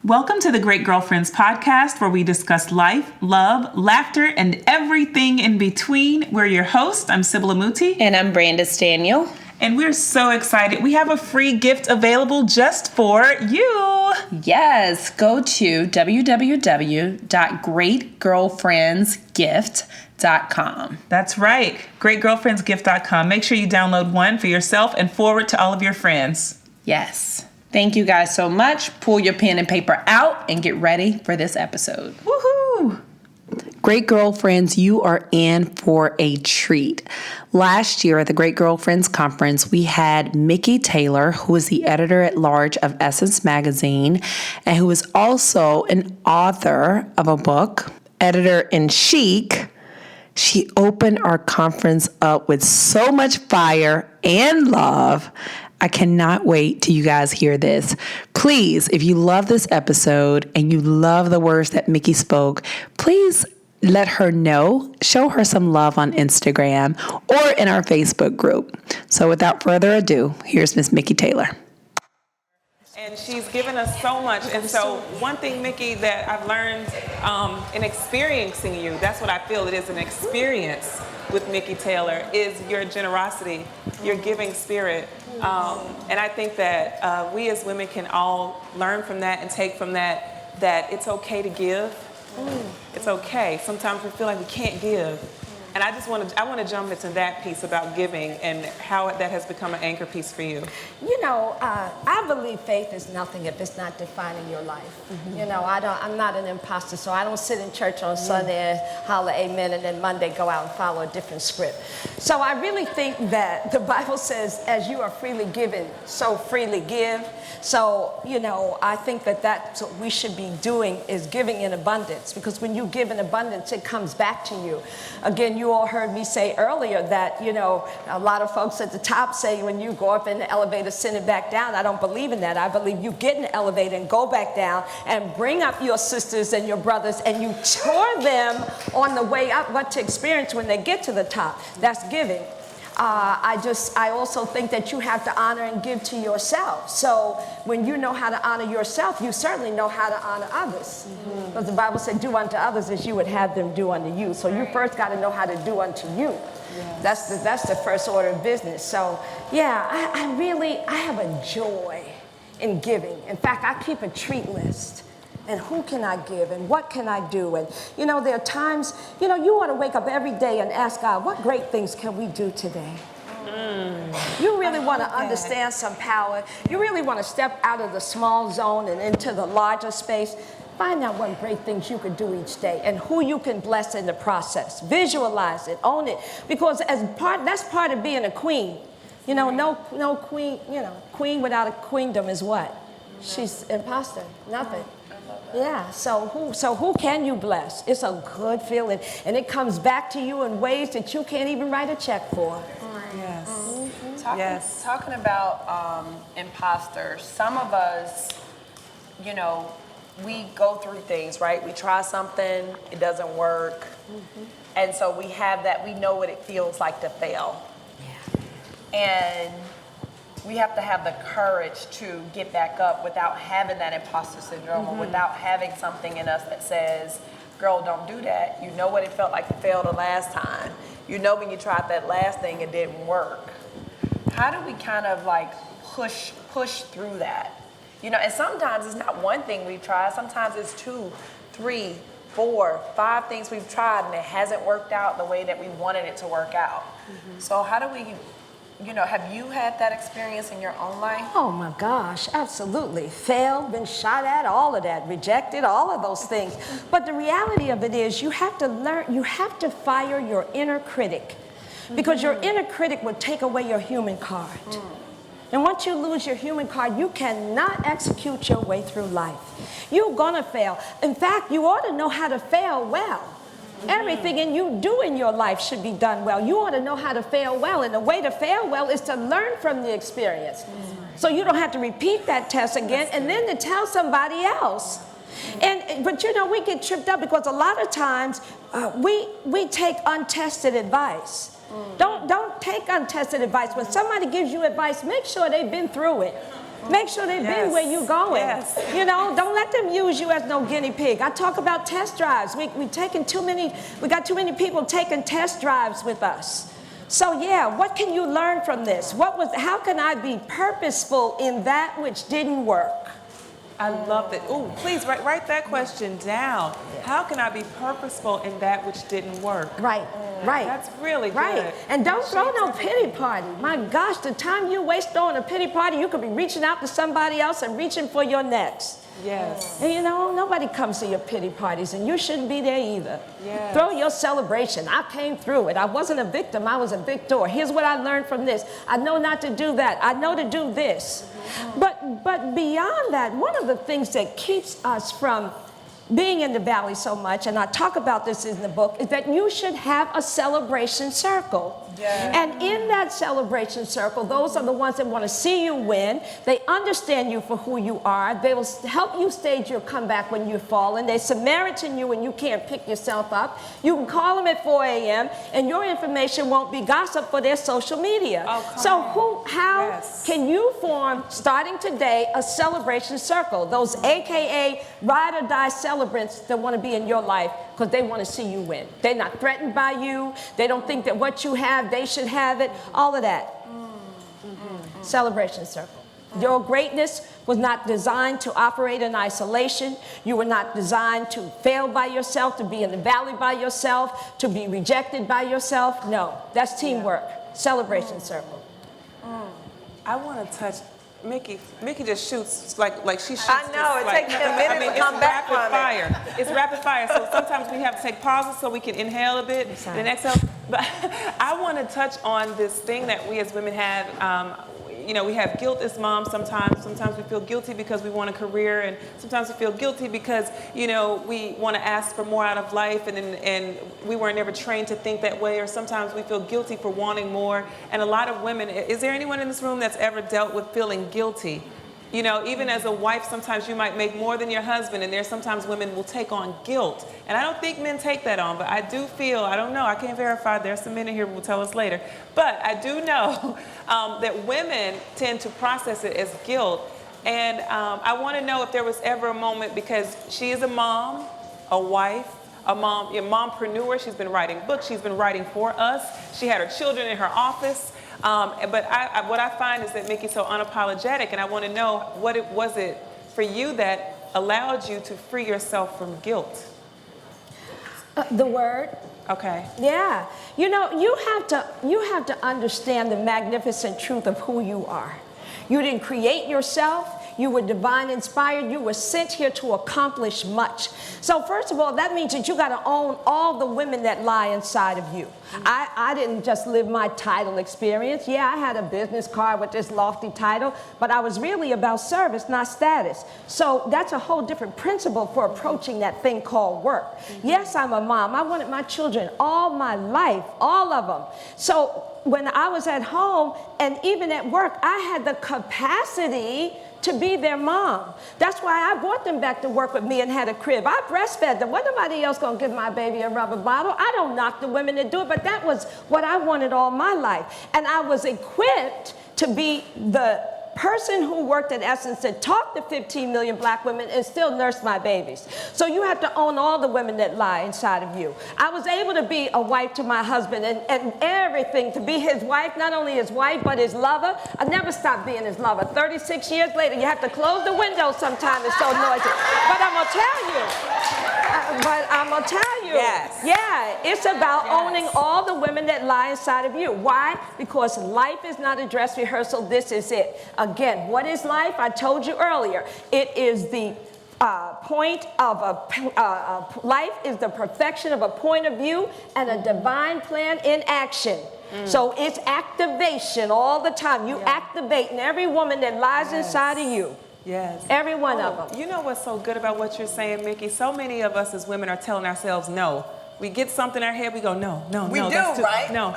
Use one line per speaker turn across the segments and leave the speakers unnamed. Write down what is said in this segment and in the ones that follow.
Welcome to the Great Girlfriends podcast, where we discuss life, love, laughter, and everything in between. We're your hosts. I'm Sybil Amuti.
And I'm Brandis Daniel.
And we're so excited. We have a free gift available just for you.
Yes, go to www.greatgirlfriendsgift.com.
That's right, greatgirlfriendsgift.com. Make sure you download one for yourself and forward to all of your friends.
Yes. Thank you guys so much. Pull your pen and paper out and get ready for this episode.
Woohoo!
Great Girlfriends, you are in for a treat. Last year at the Great Girlfriends Conference, we had Mikki Taylor, who is the editor-at-large of Essence Magazine, and who is also an author of a book, editor-in-chief. She opened our conference up with so much fire and love. I cannot wait till you guys hear this. Please, if you love this episode and you love the words that Mikki spoke, please let her know. Show her some love on Instagram or in our Facebook group. So without further ado, here's Miss Mikki Taylor.
And she's given us so much. And so one thing, Mikki, that I've learned in experiencing you, that's what I feel it is, an experience with Mikki Taylor, is your generosity, your giving spirit. And I think that we as women can all learn from that and take from that it's okay to give. It's okay. Sometimes we feel like we can't give. And I want to jump into that piece about giving and how that has become an anchor piece for you.
You know, I believe faith is nothing if it's not defining your life. Mm-hmm. You know, I'm not an imposter, so I don't sit in church on Sunday and holler amen and then Monday go out and follow a different script. So I really think that the Bible says, as you are freely given, so freely give. So, you know, I think that that's what we should be doing, is giving in abundance, because when you give in abundance, it comes back to you. Again, you all heard me say earlier that, you know, a lot of folks at the top say when you go up in the elevator, send it back down. I don't believe in that. I believe you get in the elevator and go back down and bring up your sisters and your brothers and you tour them on the way up what to experience when they get to the top. That's giving. I also think that you have to honor and give to yourself. So when you know how to honor yourself, you certainly know how to honor others. Mm-hmm. Because the Bible said, do unto others as you would have them do unto you. So you first got to know how to do unto you. Yes. That's the first order of business. So yeah, I have a joy in giving. In fact, I keep a treat list. And who can I give? And what can I do? And, you know, there are times, you know, you want to wake up every day and ask God, what great things can we do today? You really want to understand some power. You really want to step out of the small zone and into the larger space. Find out what great things you can do each day and who you can bless in the process. Visualize it, own it. Because that's part of being a queen. You know, no queen, you know, queen without a queendom is what? She's imposter, nothing. Yeah, so who can you bless? It's a good feeling, and it comes back to you in ways that you can't even write a check for.
Yes.
Mm-hmm. Talking about imposters, some of us, you know, we go through things, right? We try something, it doesn't work, and so we have that, we know what it feels like to fail. Yeah. And we have to have the courage to get back up without having that imposter syndrome or without having something in us that says, girl, don't do that. You know what it felt like to fail the last time. You know when you tried that last thing, it didn't work. How do we kind of like push through that? You know, and sometimes it's not one thing we've tried. Sometimes it's 2, 3, 4, 5 things we've tried and it hasn't worked out the way that we wanted it to work out. So how do we... You know, have you had that experience in your own life?
Oh my gosh, absolutely. Failed, been shot at, all of that, rejected, all of those things. But the reality of it is you have to learn, you have to fire your inner critic, because your inner critic will take away your human card. And once you lose your human card, you cannot execute your way through life. You're gonna fail. In fact, you ought to know how to fail well. Everything you do in your life should be done well. You ought to know how to fail well, and the way to fail well is to learn from the experience. So you don't have to repeat that test again and then to tell somebody else. But you know, we get tripped up because a lot of times we take untested advice. Don't take untested advice. When somebody gives you advice, make sure they've been through it. Make sure they've been where you're going.
Yes.
You know, don't let them use you as no guinea pig. I talk about test drives. We got too many people taking test drives with us. So yeah, what can you learn from this? How can I be purposeful in that which didn't work?
I love that. Ooh, please write that question down. How can I be purposeful in that which didn't work?
Right.
That's really good.
Right. And don't throw no pity party. My gosh, the time you waste throwing a pity party, you could be reaching out to somebody else and reaching for your next.
Yes.
And you know, nobody comes to your pity parties, and you shouldn't be there either.
Yes.
Throw your celebration. I came through it. I wasn't a victim, I was a victor. Here's what I learned from this. I know not to do that. I know to do this. But beyond that, one of the things that keeps us from being in the valley so much, and I talk about this in the book, is that you should have a celebration circle. Yeah. And in that celebration circle, those are the ones that want to see you win. They understand you for who you are. They will help you stage your comeback when you've fallen. They Samaritan you when you can't pick yourself up. You can call them at 4 a.m. and your information won't be gossip for their social media. So how can you form, starting today, a celebration circle? Those AKA ride or die celebrants that want to be in your life because they want to see you win. They're not threatened by you. They don't think that what you have, they should have it. All of that. Celebration circle. Your greatness was not designed to operate in isolation. You were not designed to fail by yourself, to be in the valley by yourself, to be rejected by yourself. No, that's teamwork. Celebration circle.
I want to touch Mikki. Mikki just shoots like she shoots.
I know, it takes me a minute to come back from it.
It's rapid fire. So sometimes we have to take pauses so we can inhale a bit and then exhale. But I want to touch on this thing that we as women have. You know, we have guilt as moms sometimes. Sometimes we feel guilty because we want a career, and sometimes we feel guilty because, you know, we want to ask for more out of life, and we weren't ever trained to think that way, or sometimes we feel guilty for wanting more. And a lot of women, is there anyone in this room that's ever dealt with feeling guilty? You know, even as a wife, sometimes you might make more than your husband, and there's sometimes women will take on guilt. And I don't think men take that on, but I do feel, I don't know, I can't verify, there's some men in here who will tell us later, but I do know that women tend to process it as guilt. And I want to know if there was ever a moment, because she is a mom, a wife, a mompreneur. She's been writing books, she's been writing for us, she had her children in her office. But what I find is that Mikki's so unapologetic, and I want to know what it was for you that allowed you to free yourself from guilt.
The word.
Okay.
Yeah. You know, you have to understand the magnificent truth of who you are. You didn't create yourself. You were divine inspired. You were sent here to accomplish much. So first of all, that means that you got to own all the women that lie inside of you. I didn't just live my title experience. Yeah, I had a business card with this lofty title, but I was really about service, not status. So that's a whole different principle for approaching that thing called work. Yes, I'm a mom. I wanted my children all my life, all of them. So when I was at home and even at work, I had the capacity to be their mom. That's why I brought them back to work with me and had a crib. I breastfed them. Wasn't nobody else gonna give my baby a rubber bottle? I don't knock the women that do it, but that was what I wanted all my life. And I was equipped to be the person who worked at Essence that talked to 15 million black women and still nursed my babies. So you have to own all the women that lie inside of you. I was able to be a wife to my husband and everything, to be his wife, not only his wife, but his lover. I never stopped being his lover. 36 years later, you have to close the window sometimes, it's so noisy. But I'm gonna tell you,
Yes.
Yeah, it's about owning all the women that lie inside of you. Why? Because life is not a dress rehearsal, this is it. Again, what is life? I told you earlier. It is the point of life is the perfection of a point of view and a divine plan in action. So it's activation all the time. You activating every woman that lies inside of you.
Yes.
Every one of them.
You know what's so good about what you're saying, Mikki? So many of us as women are telling ourselves no. We get something in our head, we go, no,
we do,
that's too,
right?
No.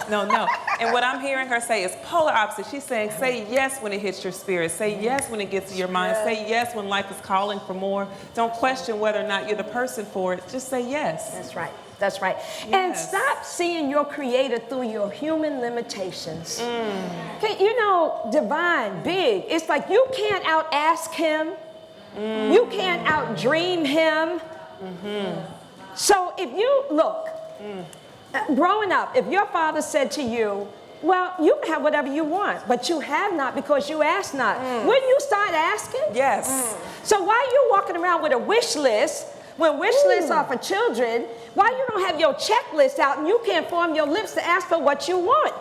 And what I'm hearing her say is polar opposite. She's saying, say yes when it hits your spirit. Say yes when it gets to your mind. Say yes when life is calling for more. Don't question whether or not you're the person for it. Just say yes.
That's right. That's right. And stop seeing your creator through your human limitations. Okay, you know, divine, big. It's like you can't out-ask him. You can't out-dream him. So if you, look, growing up, if your father said to you, well, you can have whatever you want, but you have not because you ask not. Wouldn't you start asking?
Yes.
So why are you walking around with a wish list when wish lists are for children? Why you don't have your checklist out and you can't form your lips to ask for what you want?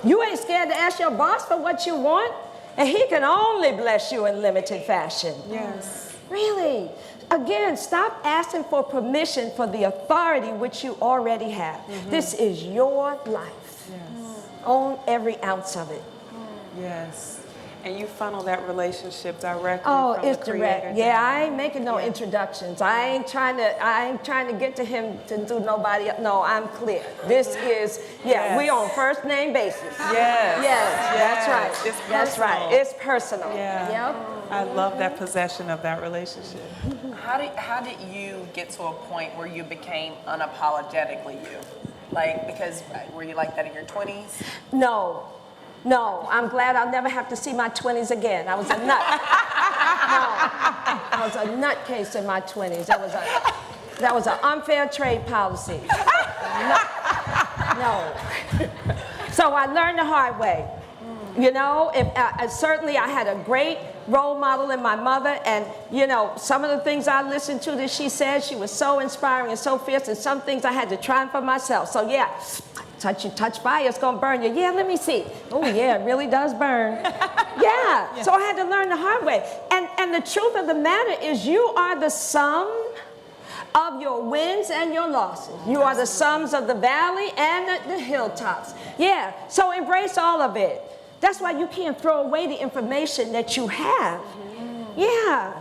You ain't scared to ask your boss for what you want? And he can only bless you in limited fashion.
Yes.
Really? Again, stop asking for permission for the authority which you already have. This is your life.
Yes.
Own every ounce of it.
Yes. And you funnel that relationship directly
Oh,
from
it's
the creator
direct. Yeah,
down.
I ain't making no introductions. I ain't trying to get to him to do nobody else. No, I'm clear. This is, we on first name basis.
Yes.
Yes, that's right.
It's
That's right.
personal.
It's personal.
Yeah.
Yep.
I love that possession of that relationship.
How did you get to a point where you became unapologetically you? Like, because were you like that in your 20s?
No, I'm glad I'll never have to see my 20s again. I was a nut. No, I was a nutcase in my 20s. That was an unfair trade policy. No. So I learned the hard way. You know, certainly I had a great role model in my mother, and you know, some of the things I listened to that she said, she was so inspiring and so fierce, and some things I had to try for myself. So yeah, touch fire, it's gonna burn you. Yeah, let me see. Oh yeah, it really does burn. Yeah. So I had to learn the hard way. And the truth of the matter is, you are the sum of your wins and your losses. You are the sums of the valley and the hilltops. Yeah. So embrace all of it. That's why you can't throw away the information that you have. Yeah,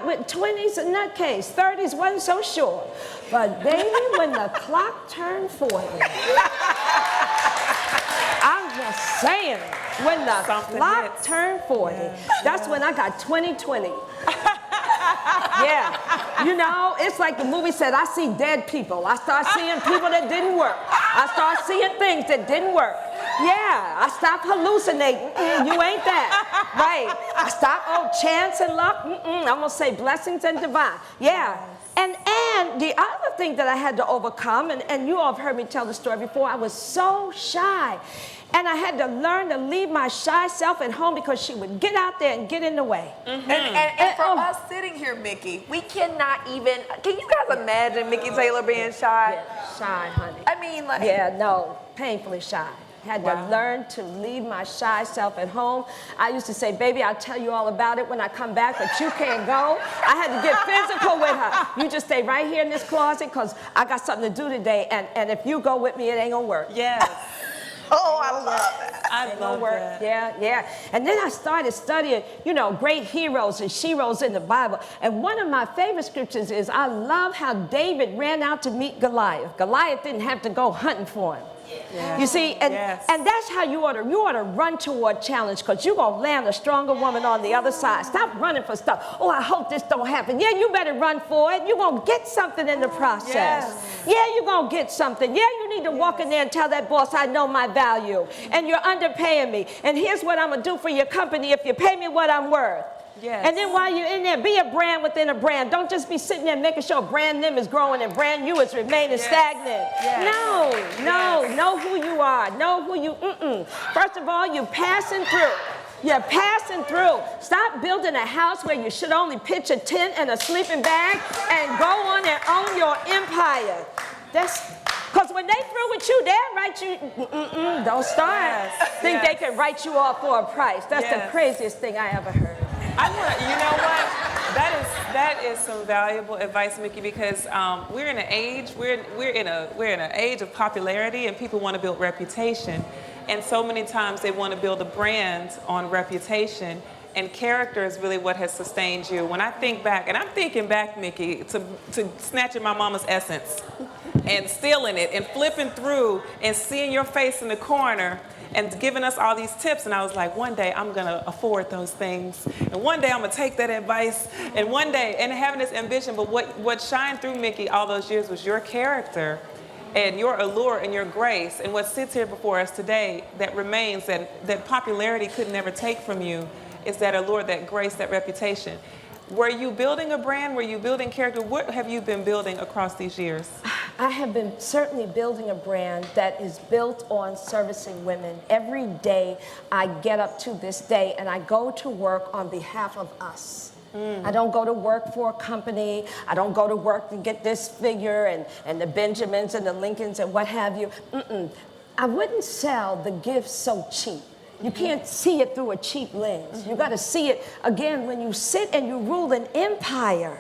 with 20s, a nutcase. 30s, wasn't so sure. But baby, when the clock turned 40, I'm just saying, when the clock turned 40, that's when I got 20/20. Yeah, you know, it's like the movie said, I see dead people. I start seeing people that didn't work. I start seeing things that didn't work. Yeah, I stopped hallucinating. You ain't that. Right. I stopped, chance and luck. I'm going to say blessings and divine. Yeah. And the other thing that I had to overcome, and you all have heard me tell the story before, I was so shy. And I had to learn to leave my shy self at home because she would get out there and get in the way.
And for us sitting here, Mikki, we cannot even, can you guys imagine Mikki Taylor being shy?
Yeah, shy, honey.
I mean, like.
Yeah, no, painfully shy. Had to learn to leave my shy self at home. I used to say, baby, I'll tell you all about it when I come back, but you can't go. I had to get physical with her. You just stay right here in this closet because I got something to do today, and if you go with me, it ain't gonna work.
Yes.
Oh, I love that.
I love that.
Yeah. And then I started studying, you know, great heroes and sheroes in the Bible. And one of my favorite scriptures is, I love how David ran out to meet Goliath. Goliath didn't have to go hunting for him.
Yes.
You see, and that's how you ought to run toward challenge, because you're going to land a stronger woman on the other side. Stop running for stuff. Oh, I hope this don't happen. Yeah, you better run for it. You're going to get something in the process.
Yes.
Yeah, you're going to get something. Yeah, you need to walk in there and tell that boss, I know my value, and you're underpaying me. And here's what I'm going to do for your company if you pay me what I'm worth.
Yes.
And then while you're in there, be a brand within a brand. Don't just be sitting there making sure brand them is growing and brand you is remaining stagnant.
Yes.
No, know who you are. Know who you, First of all, you're passing through. You're passing through. Stop building a house where you should only pitch a tent and a sleeping bag and go on and own your empire. Because when they through with you, they'll write you, don't start. Think they can write you off for a price. That's the craziest thing I ever heard.
You know what? That is some valuable advice, Mikki, because we're in an age of popularity, and people want to build reputation, and so many times they want to build a brand on reputation, and character is really what has sustained you. When I think back, and I'm thinking back, Mikki, to snatching my mama's essence and stealing it and flipping through and seeing your face in the corner and giving us all these tips. And I was like, one day I'm going to afford those things. And one day I'm going to take that advice. And one day, and having this ambition. But what shined through Mikki all those years was your character and your allure and your grace. And what sits here before us today that remains, that popularity could never take from you, is that allure, that grace, that reputation. Were you building a brand? Were you building character? What have you been building across these years?
I have been certainly building a brand that is built on servicing women. Every day I get up to this day and I go to work on behalf of us. I don't go to work for a company. I don't go to work to get this figure and the Benjamins and the Lincolns and what have you. I wouldn't sell the gift so cheap. You can't see it through a cheap lens. You got to see it, again, when you sit and you rule an empire.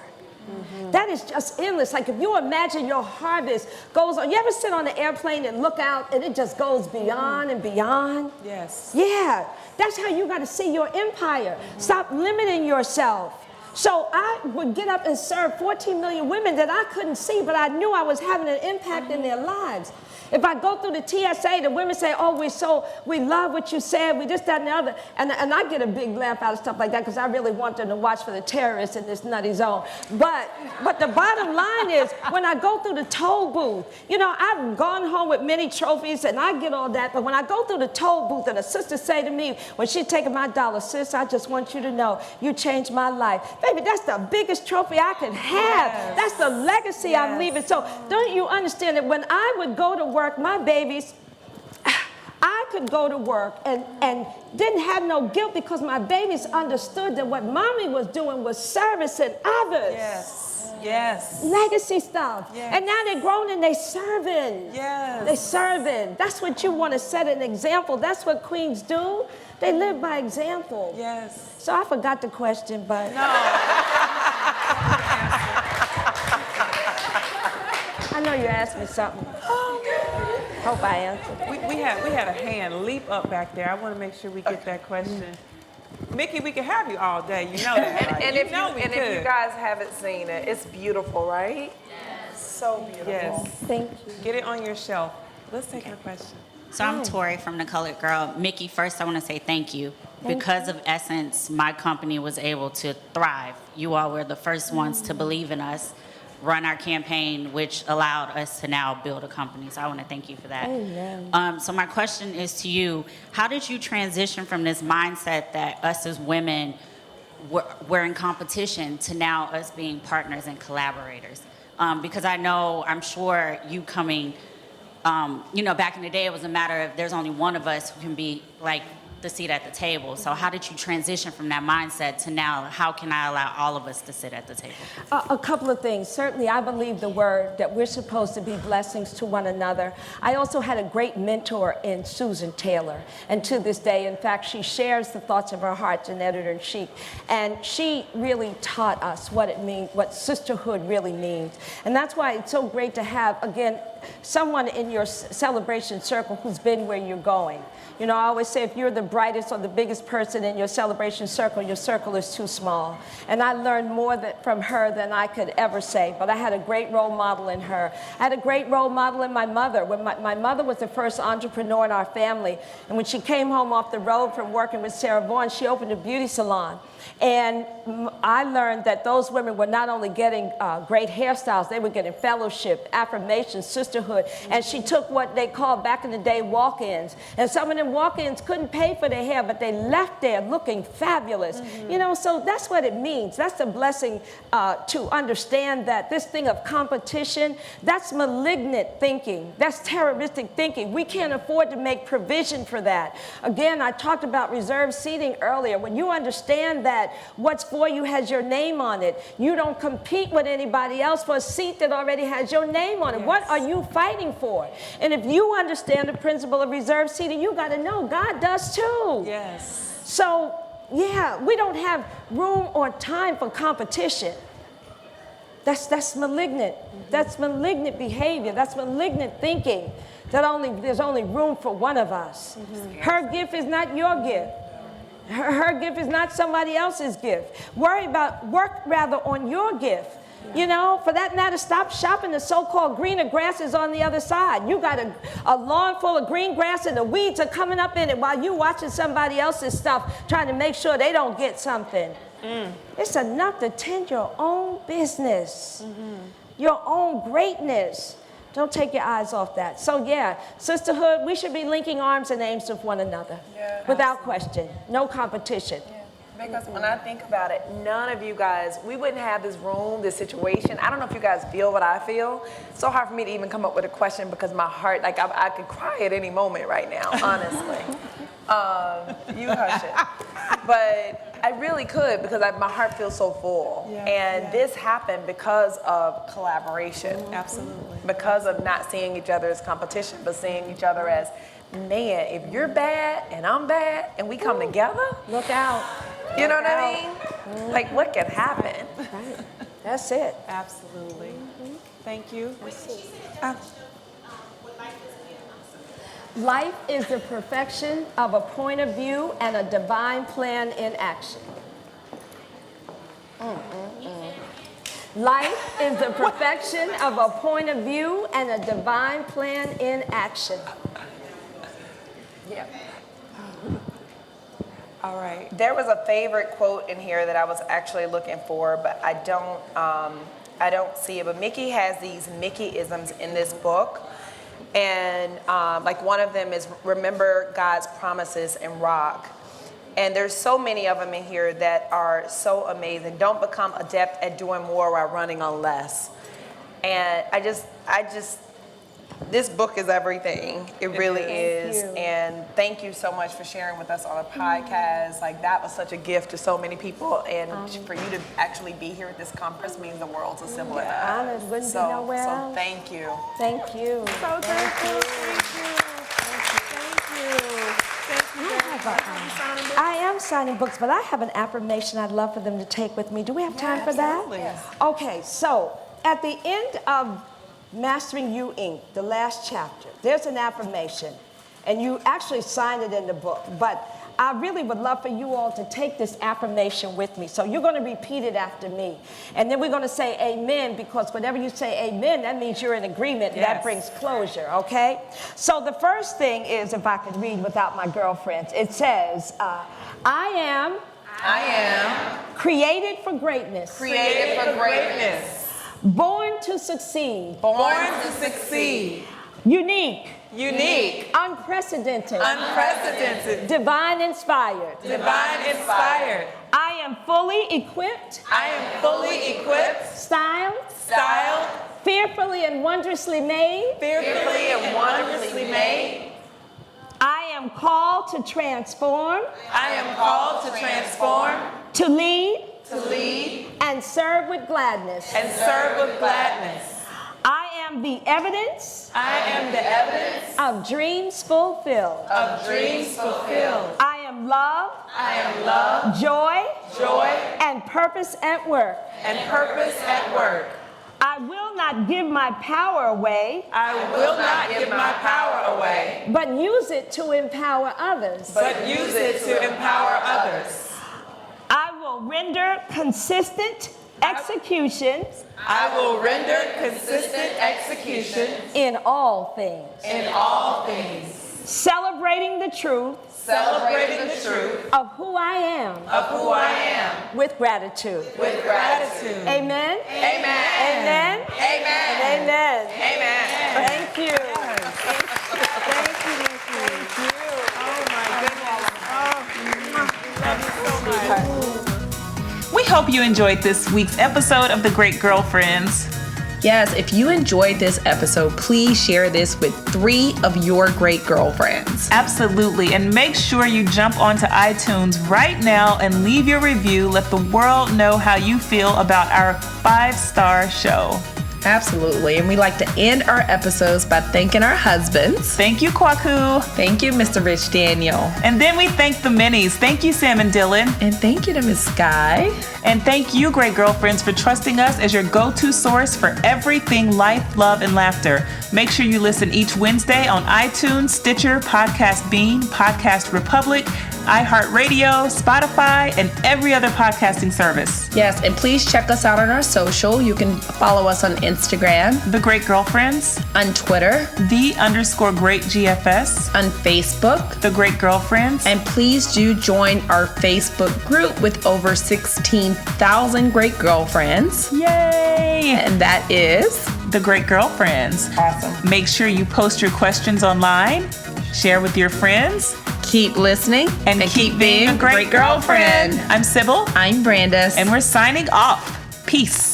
That is just endless. Like if you imagine your harvest goes on. You ever sit on an airplane and look out and it just goes beyond and beyond?
Yes.
Yeah, that's how you got to see your empire. Stop limiting yourself. So I would get up and serve 14 million women that I couldn't see, but I knew I was having an impact in their lives. If I go through the TSA, the women say, oh, we love what you said, we this, that, and the other. And I get a big laugh out of stuff like that because I really want them to watch for the terrorists in this nutty zone. But the bottom line is, when I go through the toll booth, you know, I've gone home with many trophies and I get all that, but when I go through the toll booth and a sister say to me, when she's taking my dollar, sis, I just want you to know, you changed my life. Baby, that's the biggest trophy I could have. Yes. That's the legacy I'm leaving. So don't you understand that when I would go to work, my babies, I could go to work and didn't have no guilt because my babies understood that what mommy was doing was servicing others.
Yes. Yes.
Legacy stuff. Yes. And now they're grown and they serving.
Yes.
They serving. That's what you want to set an example. That's what queens do. They live by example.
Yes.
So I forgot the question, but.
No.
I know you asked me something. Hope I answered.
We had a hand leap up back there. I want to make sure we get that question. Mikki, we could have you all day. You know that, right?
And if you guys haven't seen it, it's beautiful, right? Yes. So beautiful.
Yes.
Thank you.
Get it on your shelf. Let's take her question.
So I'm Tori from The Colored Girl. Mikki, first I want to say thank you. Because of Essence, my company was able to thrive. You all were the first ones to believe in us, run our campaign, which allowed us to now build a company. So I want to thank you for that.
Amen.
So my question is to you, how did you transition from this mindset that us as women were in competition to now us being partners and collaborators? Because I'm sure you coming, back in the day, it was a matter of there's only one of us who can be like the seat at the table. So how did you transition from that mindset to now, how can I allow all of us to sit at the table?
A couple of things. Certainly, I believe the word that we're supposed to be blessings to one another. I also had a great mentor in Susan Taylor. And to this day, in fact, she shares the thoughts of her heart in Editor-in-Chief. And she really taught us what it means, what sisterhood really means. And that's why it's so great to have, again, someone in your celebration circle who's been where you're going. You know, I always say if you're the brightest or the biggest person in your celebration circle, your circle is too small. And I learned more from her than I could ever say, but I had a great role model in her. I had a great role model in my mother. When my mother was the first entrepreneur in our family, and when she came home off the road from working with Sarah Vaughan, she opened a beauty salon. And I learned that those women were not only getting great hairstyles, they were getting fellowship, affirmation, sisterhood. And she took what they called back in the day walk-ins. And some of them walk-ins couldn't pay for their hair, but they left there looking fabulous. You know, so that's what it means. That's a blessing to understand that this thing of competition, that's malignant thinking. That's terroristic thinking. We can't afford to make provision for that. Again, I talked about reserved seating earlier. When you understand that what's for you has your name on it, you don't compete with anybody else for a seat that already has your name on it. Yes. What are you fighting for? And if you understand the principle of reserved seating, you got to know God does too.
Yes.
So, yeah, we don't have room or time for competition. That's malignant. That's malignant behavior. That's malignant thinking. There's only room for one of us. Her gift is not your gift. Her gift is not somebody else's gift. Work rather on your gift. You know, for that matter, stop shopping the so-called greener grasses on the other side. You got a lawn full of green grass and the weeds are coming up in it while you watching somebody else's stuff, trying to make sure they don't get something. It's enough to tend your own business, your own greatness. Don't take your eyes off that. So yeah, sisterhood, we should be linking arms and aims with one another. Without question. No competition.
Because when I think about it, none of you guys, we wouldn't have this room, this situation. I don't know if you guys feel what I feel. It's so hard for me to even come up with a question because my heart, like I could cry at any moment right now, honestly. You hush it. But I really could because my heart feels so full. This happened because of collaboration.
Absolutely.
Because of not seeing each other as competition, but seeing each other as, man, if you're bad and I'm bad and we come together,
Look out.
you know what I mean? Like, what can happen?
Right. That's it.
Absolutely. Thank you.
Life is the perfection of a point of view and a divine plan in action. Life is the perfection of a point of view and a divine plan in action.
Yeah.
All right.
There was a favorite quote in here that I was actually looking for, but I don't see it. But Mikki has these Mikki-isms in this book. And like one of them is remember God's promises and rock. And there's so many of them in here that are so amazing. Don't become adept at doing more while running on less. And I just, this book is everything. It really is.
you.
And thank you so much for sharing with us on a podcast. Like that was such a gift to so many people. And for you to actually be here at this conference means the world to Sybil and I.
Honor wouldn't be nowhere
So
else.
thank you.
Thank you.
So thank you.
I am signing books, but I have an affirmation I'd love for them to take with me. Do we have time for that?
absolutely. Yes.
Okay, so at the end of Mastering You, Inc., the last chapter, there's an affirmation, and you actually signed it in the book, but I really would love for you all to take this affirmation with me. So you're going to repeat it after me, and then we're going to say amen, because whenever you say amen, that means you're in agreement, and that
Yes.
brings closure, okay? So the first thing is, if I could read without my girlfriends, it says, I am created for greatness,
Created for greatness.
born to succeed,
Born to succeed.
unique,
Unique.
unprecedented,
Unprecedented.
divine inspired.
Divine inspired.
I am fully equipped,
I am fully equipped,
styled,
styled,
fearfully and wondrously made.
fearfully and wondrously made.
I am called to transform,
I am called to transform,
to lead,
to lead,
and serve with gladness.
and serve with gladness.
I am the evidence
I am the evidence
of dreams fulfilled.
of dreams fulfilled.
I am love,
I am love,
joy,
joy,
and purpose at work.
and purpose at work.
I will not give my power away,
I will not give my power away,
but use it to empower others.
but use it to empower others.
I will render consistent execution
I will render consistent execution
in all things,
in all things,
celebrating the truth
celebrating the truth
of who I am
of who I am
with gratitude.
with gratitude.
Amen.
Amen.
Amen.
Amen.
And amen.
Amen.
Thank you. Thank you. Thank you.
Oh my goodness. Oh, love you so much. We hope you enjoyed this week's episode of The Great Girlfriends.
Yes, if you enjoyed this episode, please share this with 3 of your great girlfriends.
Absolutely. And make sure you jump onto iTunes right now and leave your review. Let the world know how you feel about our 5-star show.
Absolutely. And we like to end our episodes by thanking our husbands.
Thank you, Kwaku.
Thank you, Mr. Rich Daniel.
And then we thank the minis. Thank you, Sam and Dylan.
And thank you to Miss Sky.
And thank you, Great Girlfriends, for trusting us as your go-to source for everything life, love, and laughter. Make sure you listen each Wednesday on iTunes, Stitcher, Podcast Bean, Podcast Republic, iHeartRadio, Spotify, and every other podcasting service.
Yes, and please check us out on our social. You can follow us on Instagram,
The Great Girlfriends,
on Twitter,
_great_GFS,
on Facebook,
The Great Girlfriends.
and please do join our Facebook group with over 16,000 great girlfriends.
Yay!
And that is
The Great Girlfriends.
awesome.
Make sure you post your questions online, share with your friends,
Keep listening
and keep being a great girlfriend. I'm Sybil,
I'm Brandis.
and we're signing off. Peace.